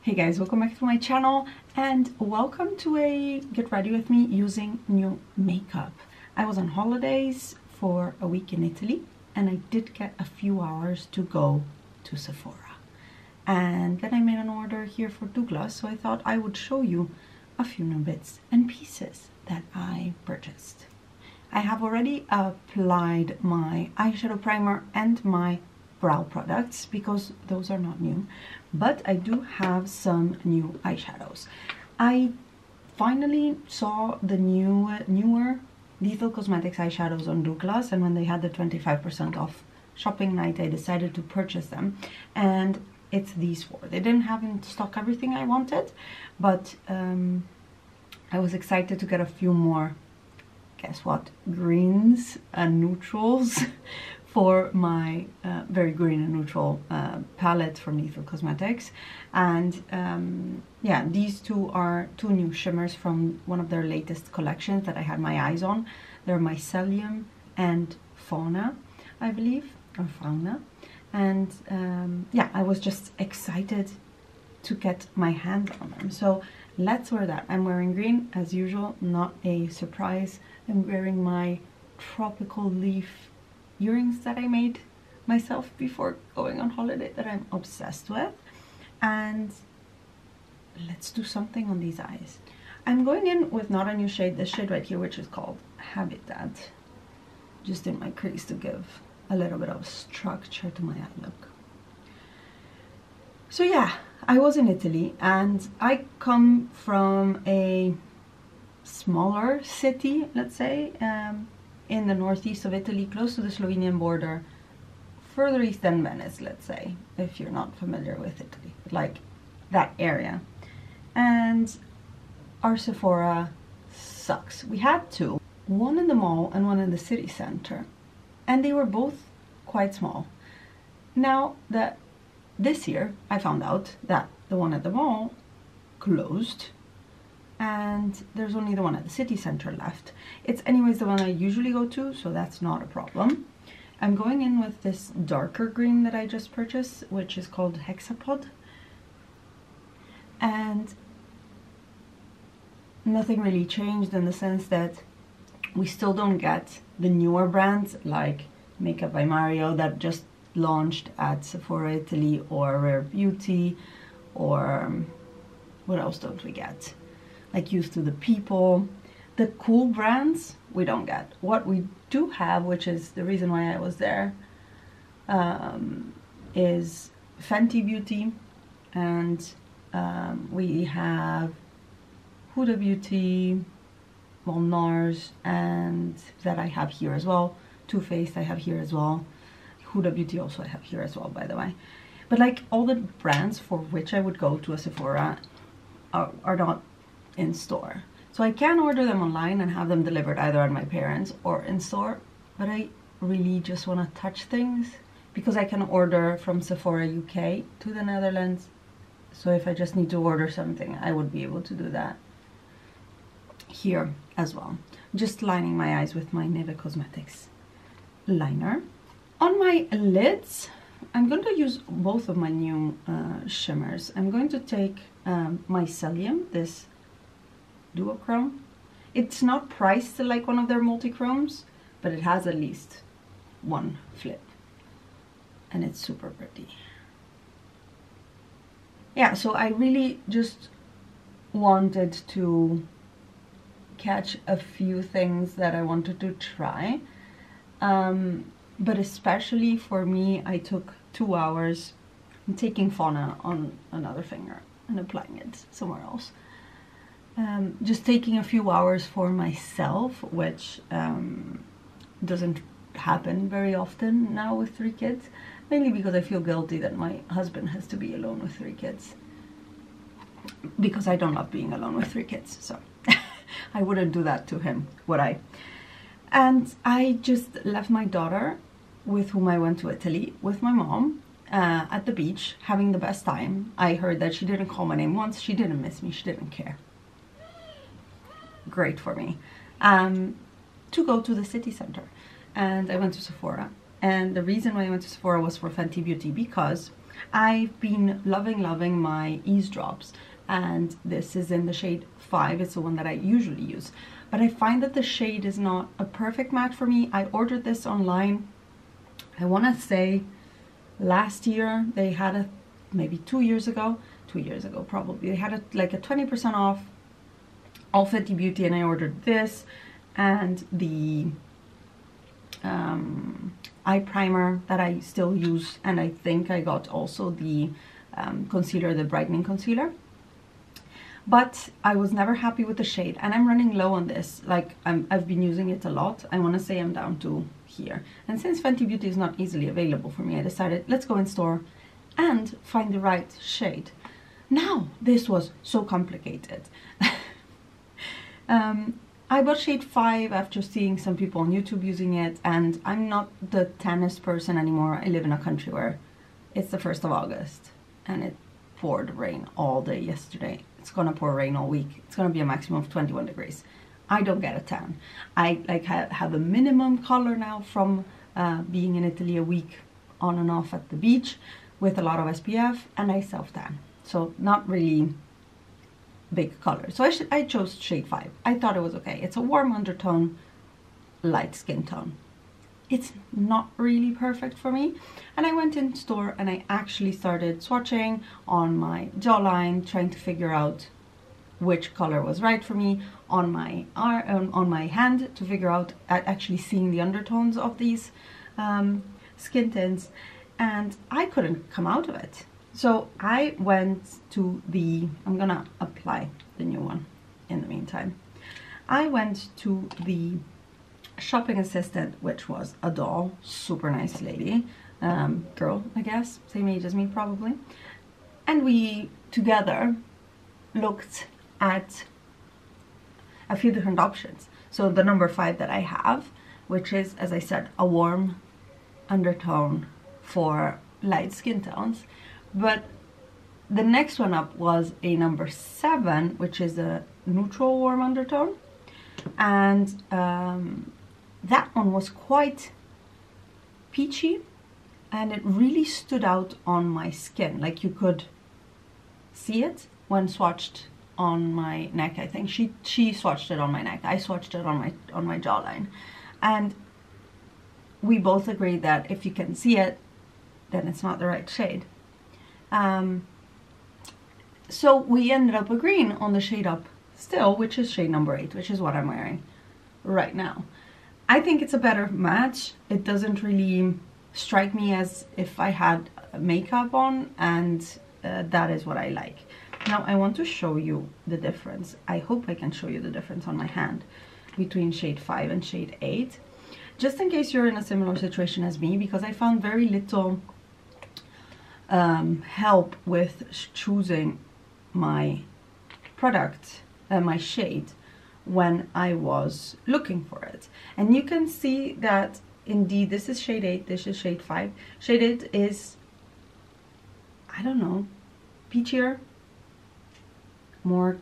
Hey guys, welcome back to my channel and welcome to a get ready with me using new makeup. I was on holidays for a week in Italy and I did get a few hours to go to Sephora. And then I made an order here for Douglas, so I thought I would show you a few new bits and pieces that I purchased. I have already applied my eyeshadow primer and my brow products because those are not new, but I do have some new eyeshadows. I finally saw the newer Lethal Cosmetics eyeshadows on Douglas, and when they had the 25% off shopping night I decided to purchase them, and it's these four. They didn't have in stock everything I wanted, but I was excited to get a few more, guess what, greens and neutrals for my very green and neutral palette from Lethal Cosmetics. And yeah, these two are two new shimmers from one of their latest collections that I had my eyes on. They're Mycelium and Fauna, I believe, or Fauna. And yeah, I was just excited to get my hands on them. So let's wear that. I'm wearing green as usual, not a surprise. I'm wearing my tropical leaf earrings that I made myself before going on holiday that I'm obsessed with. And let's do something on these eyes. I'm going in with not a new shade, this shade right here, which is called Habitat, just in my crease to give a little bit of structure to my eye look. So yeah, I was in Italy and I come from a smaller city, let's say, in the northeast of Italy, close to the Slovenian border, further east than Venice, let's say, if you're not familiar with Italy, like that area. And our Sephora sucks. We had two, one in the mall and one in the city center, and they were both quite small. Now that this year I found out that the one at the mall closed and there's only the one at the city center left. It's anyways the one I usually go to, so that's not a problem. I'm going in with this darker green that I just purchased, which is called Hexapod. And nothing really changed in the sense that we still don't get the newer brands like Makeup by Mario that just launched at Sephora Italy, or Rare Beauty, or what else don't we get? Like Used to the People. The cool brands we don't get. What we do have, which is the reason why I was there, is Fenty Beauty, and we have Huda Beauty, well, NARS, and that I have here as well. Too Faced I have here as well. Huda Beauty also I have here as well, by the way. But like all the brands for which I would go to a Sephora are not in store. So I can order them online and have them delivered either at my parents or in store, but I really just want to touch things because I can order from Sephora UK to the Netherlands. So if I just need to order something, I would be able to do that here as well. Just lining my eyes with my Neve Cosmetics liner. On my lids, I'm going to use both of my new shimmers. I'm going to take Mycelium, this duochrome. It's not priced like one of their multi-chromes, but it has at least one flip and it's super pretty. Yeah, so I really just wanted to catch a few things that I wanted to try, but especially for me I took 2 hours taking Fauna on another finger and applying it somewhere else. Just taking a few hours for myself, which doesn't happen very often now with 3 kids, mainly because I feel guilty that my husband has to be alone with 3 kids, because I don't love being alone with 3 kids, so I wouldn't do that to him, would I? And I just left my daughter, with whom I went to Italy, with my mom, at the beach, having the best time. I heard that she didn't call my name once, she didn't miss me, she didn't care. Great for me. To go to the city center, and I went to Sephora, and the reason why I went to Sephora was for Fenty Beauty, because I've been loving my Eavesdrops, and this is in the shade 5. It's the one that I usually use, but I find that the shade is not a perfect match for me. I ordered this online, I want to say last year. They had a, maybe 2 years ago probably, they had a, like a 20% off all Fenty Beauty, and I ordered this and the eye primer that I still use, and I think I got also the concealer, the brightening concealer. But I was never happy with the shade, and I'm running low on this. Like, I've been using it a lot. I want to say I'm down to here. And since Fenty Beauty is not easily available for me, I decided let's go in store and find the right shade. Now, this was so complicated. I bought shade 5 after seeing some people on YouTube using it, and I'm not the tannest person anymore. I live in a country where it's the 1st of August and it poured rain all day yesterday. It's gonna pour rain all week. It's gonna be a maximum of 21 degrees. I don't get a tan. I like have a minimum color now from being in Italy a week on and off at the beach with a lot of SPF, and I self-tan. So not really big color. So I chose shade 5. I thought it was okay. It's a warm undertone, light skin tone. It's not really perfect for me. And I went in store and I actually started swatching on my jawline, trying to figure out which color was right for me, on my arm, on my hand, to figure out actually seeing the undertones of these skin tints, and I couldn't come out of it. So I went to the, I'm gonna apply the new one in the meantime. I went to the shopping assistant, which was a doll, super nice lady, girl, I guess, same age as me probably. And we together looked at a few different options. So the number 5 that I have, which is, as I said, a warm undertone for light skin tones. But the next one up was a number 7, which is a neutral warm undertone. And that one was quite peachy, and it really stood out on my skin. Like, you could see it when swatched on my neck. I think she swatched it on my neck. I swatched it on my jawline. And we both agreed that if you can see it, then it's not the right shade. So we ended up agreeing on the shade up still, which is shade number 8, which is what I'm wearing right now. I think it's a better match. It doesn't really strike me as if I had makeup on, and that is what I like. Now I want to show you the difference. I hope I can show you the difference on my hand between shade 5 and shade 8, just in case you're in a similar situation as me, because I found very little help with choosing my product, my shade, when I was looking for it. And you can see that indeed this is shade 8, this is shade 5. Shade 8 is, I don't know, peachier, more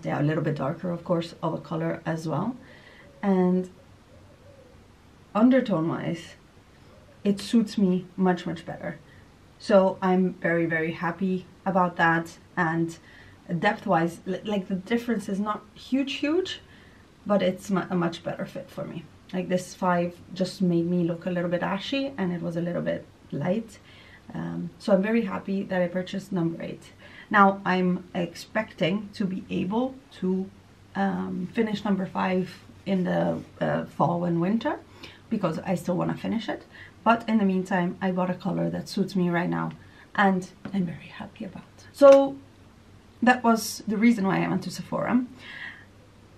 yeah, a little bit darker, of course, of a color as well. And undertone wise, it suits me much better. So I'm very happy about that. And depth wise, like, the difference is not huge, but it's a much better fit for me. Like, this 5 just made me look a little bit ashy, and it was a little bit light. So I'm very happy that I purchased number 8. Now I'm expecting to be able to finish number 5 in the fall and winter, because I still want to finish it. But in the meantime, I bought a color that suits me right now, and I'm very happy about. So that was the reason why I went to Sephora.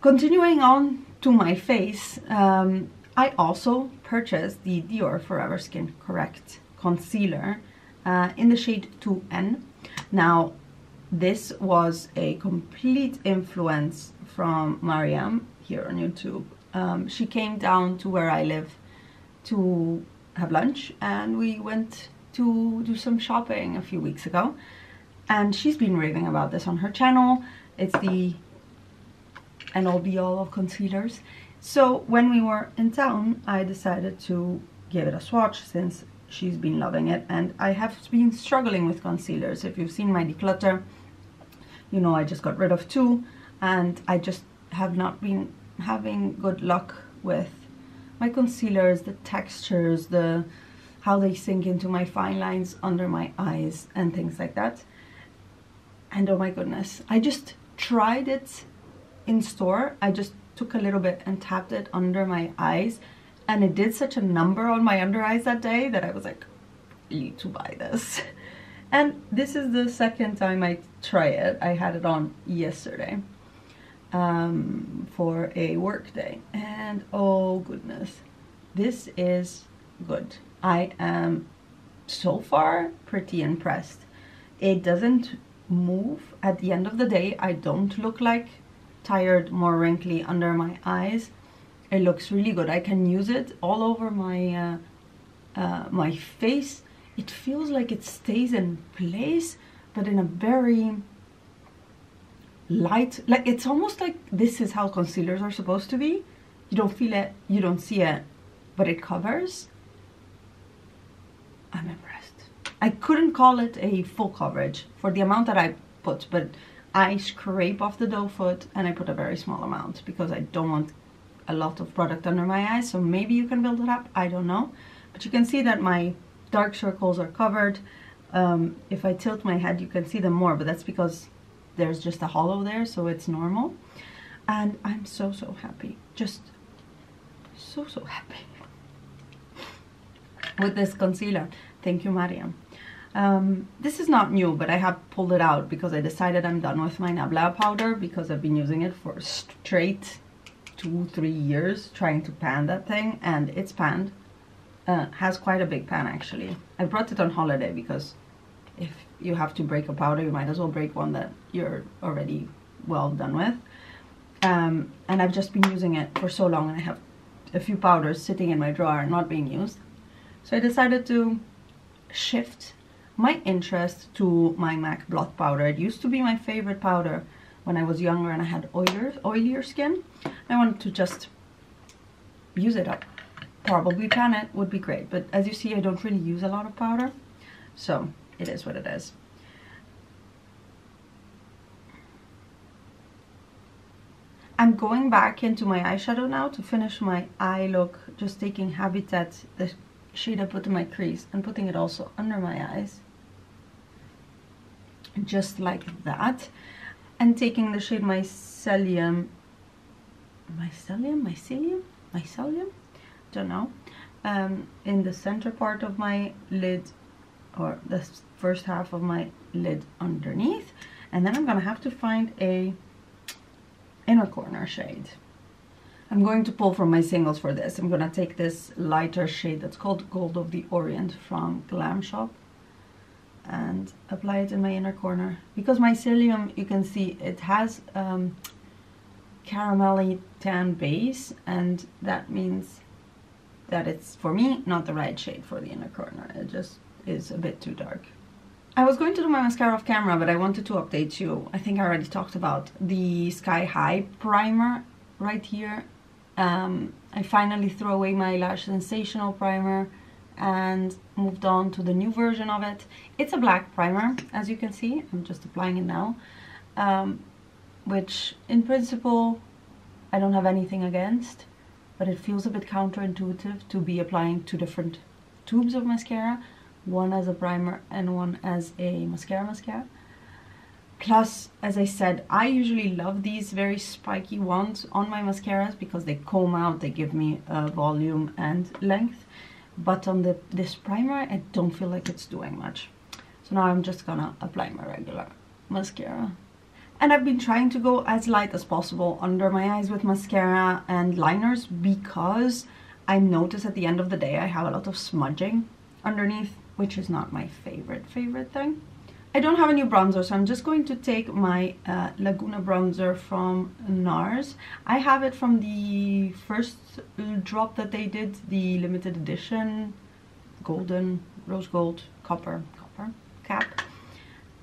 Continuing on to my face, I also purchased the Dior Forever Skin Correct Concealer in the shade 2N. Now, this was a complete influence from Mariam here on YouTube. She came down to where I live to have lunch, and we went to do some shopping a few weeks ago, and she's been raving about this on her channel. It's the end all be all of concealers. So when we were in town, I decided to give it a swatch, since she's been loving it. And I have been struggling with concealers. If you've seen my declutter, you know I just got rid of 2, and I just have not been having good luck with my concealers, the textures, how they sink into my fine lines under my eyes and things like that. And oh my goodness, I just tried it in store. I just took a little bit and tapped it under my eyes, and it did such a number on my under eyes that day that I was like, I need to buy this. And this is the second time I try it. I had it on yesterday for a work day, and oh goodness, this is good. I am so far pretty impressed. It doesn't move. At the end of the day, I don't look like tired, more wrinkly under my eyes. It looks really good. I can use it all over my my face. It feels like it stays in place, but in a very light, like it's almost like this is how concealers are supposed to be. You don't feel it, you don't see it, but it covers. I'm impressed. I couldn't call it a full coverage for the amount that I put, but I scrape off the doe foot and I put a very small amount because I don't want a lot of product under my eyes. So maybe you can build it up, I don't know. But you can see that my dark circles are covered. If I tilt my head, you can see them more, but that's because there's just a hollow there, so it's normal. And I'm so happy, just so happy with this concealer. Thank you, Mariam. This is not new, but I have pulled it out because I decided I'm done with my Nabla powder, because I've been using it for straight 2-3 years trying to pan that thing, and it's panned. Has quite a big pan actually. I brought it on holiday because if you have to break a powder, you might as well break one that you're already well done with. And I've just been using it for so long, and I have a few powders sitting in my drawer not being used. So I decided to shift my interest to my MAC blot powder. It used to be my favorite powder when I was younger and I had oilier skin. I wanted to just use it up. Probably pan it would be great, but as you see, I don't really use a lot of powder, so it is what it is. I'm going back into my eyeshadow now to finish my eye look, just taking Habitat, the shade I put in my crease, and putting it also under my eyes, just like that, and taking the shade Mycelium, don't know, in the center part of my lid, or the first half of my lid underneath. And then I'm gonna have to find a inner corner shade. I'm going to pull from my singles for this. I'm gonna take this lighter shade that's called Gold of the Orient from Glam Shop and apply it in my inner corner, because Mycelium, you can see it has caramelly tan base, and that means that it's, for me, not the right shade for the inner corner. It just is a bit too dark. I was going to do my mascara off camera, but I wanted to update you. I think I already talked about the Sky High primer right here. I finally threw away my Lash Sensational primer and moved on to the new version of it. It's a black primer, as you can see. I'm just applying it now, which in principle I don't have anything against, but it feels a bit counterintuitive to be applying 2 different tubes of mascara, one as a primer and one as a mascara. Plus, as I said, I usually love these very spiky ones on my mascaras because they comb out, they give me volume and length. But on this primer, I don't feel like it's doing much. So now I'm just gonna apply my regular mascara. And I've been trying to go as light as possible under my eyes with mascara and liners, because I notice at the end of the day I have a lot of smudging underneath, which is not my favorite thing. I don't have a new bronzer, so I'm just going to take my Laguna bronzer from NARS. I have it from the first drop that they did, the limited edition golden, rose gold, copper cap.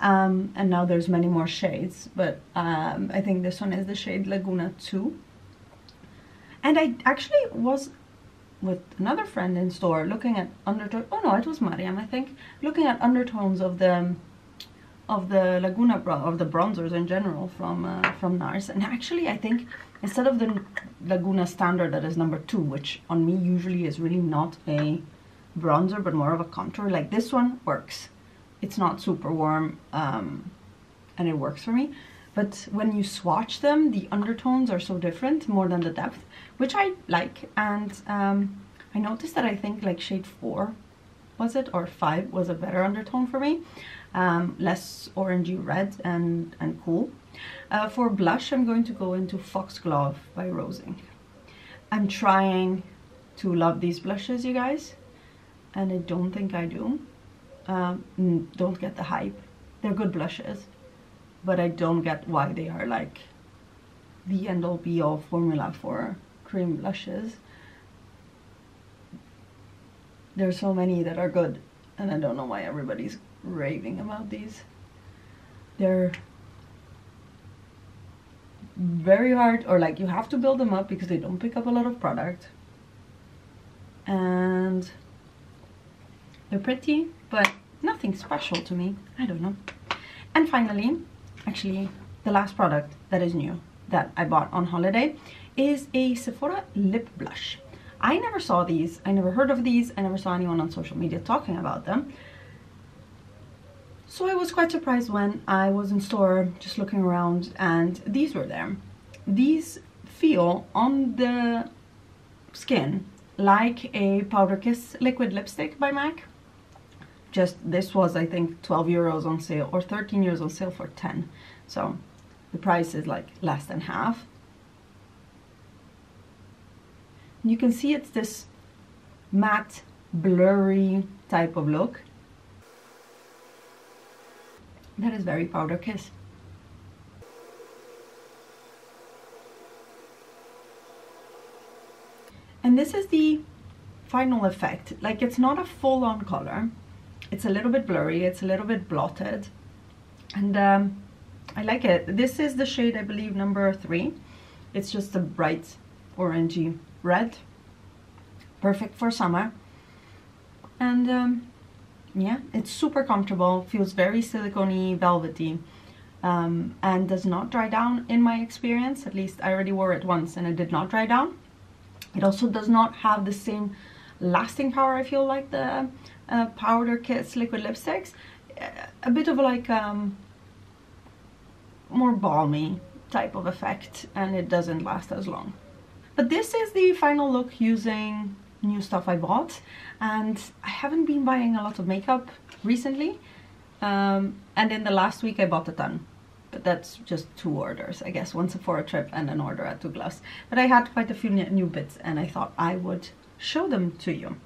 And now there's many more shades, but I think this one is the shade Laguna 2. And I actually was with another friend in store looking at undertones. Oh no, it was Mariam, I think. Looking at undertones of the Laguna of the bronzers in general from NARS, and actually I think instead of the Laguna standard that is number 2, which on me usually is really not a bronzer but more of a contour, like this one works. It's not super warm, and it works for me. But when you swatch them, the undertones are so different, more than the depth, which I like. And I noticed that I think like shade 4 was it, or 5 was a better undertone for me. Less orangey red and cool. For blush, I'm going to go into Foxglove by Rosing. I'm trying to love these blushes, you guys, and I don't think I do. Don't get the hype. They're good blushes, but I don't get why they are like the end-all be-all formula for cream blushes. There's so many that are good, and I don't know why everybody's raving about these. They're very hard, or like you have to build them up because they don't pick up a lot of product, and they're pretty but nothing special to me. I don't know. And finally, actually the last product that is new that I bought on holiday is a Sephora lip blush. I never saw these, I never heard of these, I never saw anyone on social media talking about them. So I was quite surprised when I was in store just looking around and these were there. These feel on the skin like a Powder Kiss liquid lipstick by MAC. Just this was, I think, 12 euros on sale, or 13 euros on sale for 10. So the price is like less than half. You can see it's this matte, blurry type of look. That is very Powder Kiss. And this is the final effect. Like, it's not a full-on color. It's a little bit blurry, it's a little bit blotted. And I like it. This is the shade, I believe, number 3. It's just a bright orangey red. Perfect for summer. And yeah, it's super comfortable, feels very silicone-y, velvety, and does not dry down in my experience. At least I already wore it once and it did not dry down. It also does not have the same lasting power, I feel, like the Powder Kiss liquid lipsticks. A bit of like more balmy type of effect, and it doesn't last as long. But this is the final look using new stuff I bought, and I haven't been buying a lot of makeup recently, and in the last week I bought a ton, but that's just 2 orders, I guess, one Sephora trip and an order at Douglas. But I had quite a few new bits and I thought I would show them to you.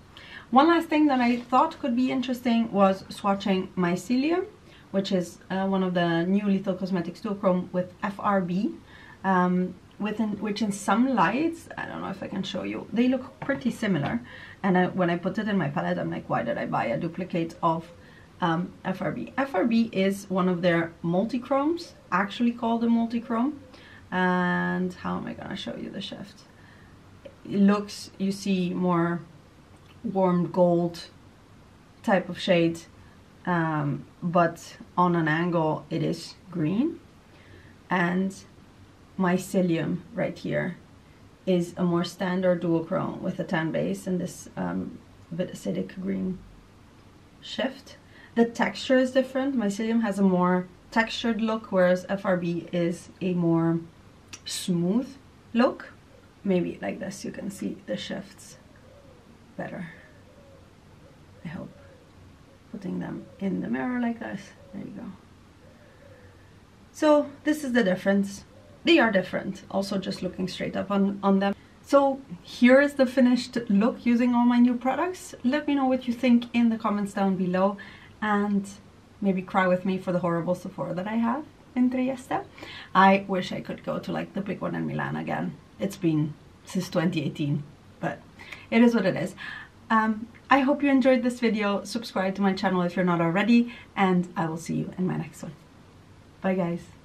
One last thing that I thought could be interesting was swatching Mycelium, which is one of the new Lethal Cosmetics duochrome with FRB, which in some lights, I don't know if I can show you, they look pretty similar. And when I put it in my palette, I'm like, why did I buy a duplicate of FRB? FRB is one of their multi-chromes, actually called a multi-chrome. And how am I gonna show you the shift? It looks, you see more warm gold type of shade, but on an angle it is green. And Mycelium right here is a more standard duochrome with a tan base and this bit acidic green shift. The texture is different. Mycelium has a more textured look, whereas FRB is a more smooth look. Maybe like this you can see the shifts better, I hope. Putting them in the mirror like this, there you go. So this is the difference. They are different, also just looking straight up on them. So here is the finished look using all my new products. Let me know what you think in the comments down below, and maybe cry with me for the horrible Sephora that I have in Trieste. I wish I could go to like the big one in Milan again. It's been since 2018, but it is what it is. I hope you enjoyed this video. Subscribe to my channel if you're not already, and I will see you in my next one. Bye guys.